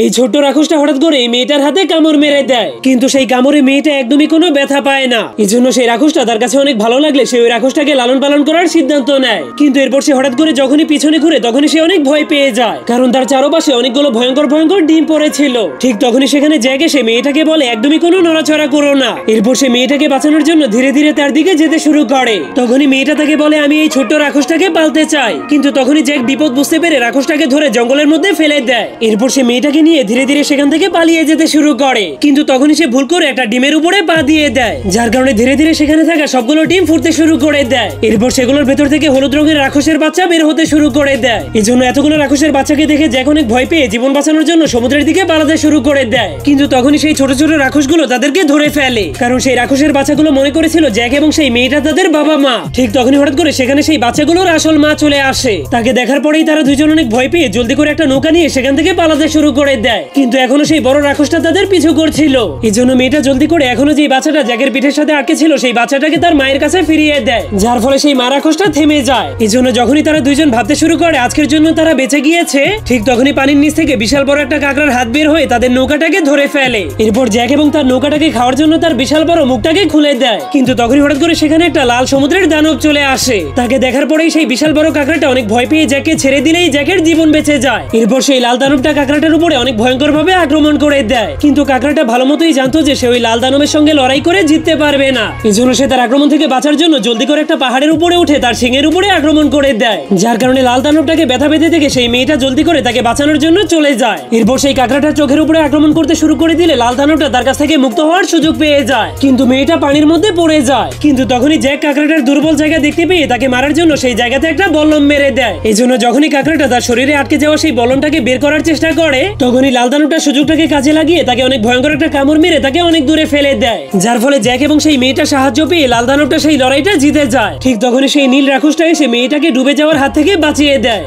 এই ছোট্ট রাক্ষসটা হঠাৎ করে এই মেয়েটার হাতে কামড় মেরে দেয়, কিন্তু সেই কামড়ে মেয়েটা একদমই কোনো ব্যথা পায় না। এজন্য সেই রাক্ষসটা তার কাছে অনেক ভালো লাগলে সে ওই রাক্ষসটাকে লালন পালন করার সিদ্ধান্ত নেয়। কিন্তু এরপর সে হঠাৎ করে যখনই পিছনে ঘুরে তখনই সে অনেক ভয় পেয়ে যায়, কারণ তার চারপাশে অনেকগুলো ভয়ঙ্কর ভয়ঙ্কর ডিম পড়েছিল। ঠিক তখনই সেখানে জ্যাক এসে মেয়েটাকে বলে একদমই কোনো নড়াচড়া করো না। এরপর সে মেয়েটাকে বাঁচানোর জন্য ধীরে ধীরে তার দিকে যেতে শুরু করে। তখনই মেয়েটা তাকে বলে আমি এই ছোট্ট রাক্ষসটাকে পালতে চাই। কিন্তু তখনই জ্যাক বিপদ বুঝতে পেরে রাক্ষসটাকে ধরে জঙ্গলের মধ্যে ফেলে দেয়। এরপর সে মেয়েটাকে নিয়ে ধীরে ধীরে সেখান থেকে পালিয়ে যেতে শুরু করে, কিন্তু তখনই সে ভুল করে একটা ডিমের উপরে পা দিয়ে দেয়, যার কারণে ধীরে ধীরে সেখানে থাকা সবগুলো ডিম ফুটতে শুরু করে দেয়। এরপর সেগুলোর ভেতর থেকে হলুদ রঙের রাক্ষসের বাচ্চা বের হতে শুরু করে দেয়। এই জন্য এতগুলো রাক্ষসের বাচ্চাকে দেখে জ্যাক অনেক ভয় পেয়ে জীবন বাঁচানোর জন্য সমুদ্রের দিকে পালাতে শুরু করে দেয়। কিন্তু তখনই সেই ছোট ছোট রাক্ষসগুলো তাদেরকে ধরে ফেলে, কারণ সেই রাক্ষসের বাচ্চাগুলো মনে করেছিল জ্যাক এবং সেই মেয়েটা তাদের বাবা মা। ঠিক তখনই হঠাৎ করে সেখানে সেই বাচ্চাগুলোর আসল মা চলে আসে। তাকে দেখার পরেই তারা দুজন অনেক ভয় পেয়ে জলদি করে একটা নৌকা নিয়ে সেখান থেকে পালাতে শুরু করে দেয়, কিন্তু এখনো সেই বড় রাক্ষসটা তাদের পিছু করছিল। এই জন্য মেয়েটা জলদি করে এখনো যে বাচ্চাটা জ্যাকের পিঠের সাথে আটকে ছিল সেই বাচ্চাটাকে তার মায়ের কাছে ফিরিয়ে দেয়, যার ফলে সেই মা রাক্ষসটা থেমে যায়। এই জন্য যখনই তারা দুইজন ভাবতে শুরু করে আজকের জন্য তারা বেঁচে গিয়েছে, ঠিক তখনই পানির নিচ থেকে বিশাল বড় একটা কাঁকড়ার হাত বের হয়ে তাদের নৌকাটাকে ধরে ফেলে। এরপর জ্যাক এবং তার নৌকাটাকে খাওয়ার জন্য তার বিশাল বড় মুখটাকে খুলে দেয়, কিন্তু তখনই হঠাৎ করে সেখানে একটা লাল সমুদ্রের দানব চলে আসে। তাকে দেখার পরেই সেই বিশাল বড় কাঁকড়াটা অনেক ভয় পেয়ে জ্যাককে ছেড়ে দিলেই জ্যাকের জীবন বেঁচে যায়। এরপর সেই লাল দানবটা কাঁকড়াটার উপরে অনেক ভয়ঙ্কর ভাবে আক্রমণ করে দেয়, কিন্তু কাঁকড়াটা ভালো মতোই জানতো যে সে ওই লাল দানবের সঙ্গে লড়াই করে জিততে পারবে না। এই জন্য সে তার আক্রমণ থেকে বাঁচার জন্য জলদি করে একটা পাহাড়ের উপরে উঠে তার শিঙের উপরে আক্রমণ করে দেয়, যার কারণে লাল দানবটাকে ব্যথা পেতে থেকে সেই মেয়েটা জলদি করে তাকে বাঁচানোর জন্য চলে যায়। এরপর সেই কাঁকড়াটা চোখের উপরে আক্রমণ করতে শুরু করে দিলে লাল দানবটা তার কাছ থেকে মুক্ত হওয়ার সুযোগ পেয়ে যায়, কিন্তু মেয়েটা পানির মধ্যে পড়ে যায়। কিন্তু তখনই জ্যাক কাঁকড়াটার দুর্বল জায়গা দেখতে পেয়ে তাকে মারার জন্য সেই জায়গাতে একটা বল্লম মেরে দেয়। এই জন্য যখনই কাঁকড়াটা তার শরীরে আটকে যাওয়া সেই বল্লমটাকে বের করার চেষ্টা করে, তখনই লাল দানবটা সুযোগটাকে কাজে লাগিয়ে তাকে অনেক ভয়ঙ্কর একটা কামড় মেরে তাকে অনেক দূরে ফেলে দেয়, যার ফলে জ্যাক এবং সেই মেয়েটা সাহায্য পেয়ে লাল দানবটা সেই লড়াইটা জিতে যায়। ঠিক তখনই সেই নীল রাক্ষসটা এসে মেয়েটাকে ডুবে যাওয়ার হাত থেকে বাঁচিয়ে দেয়।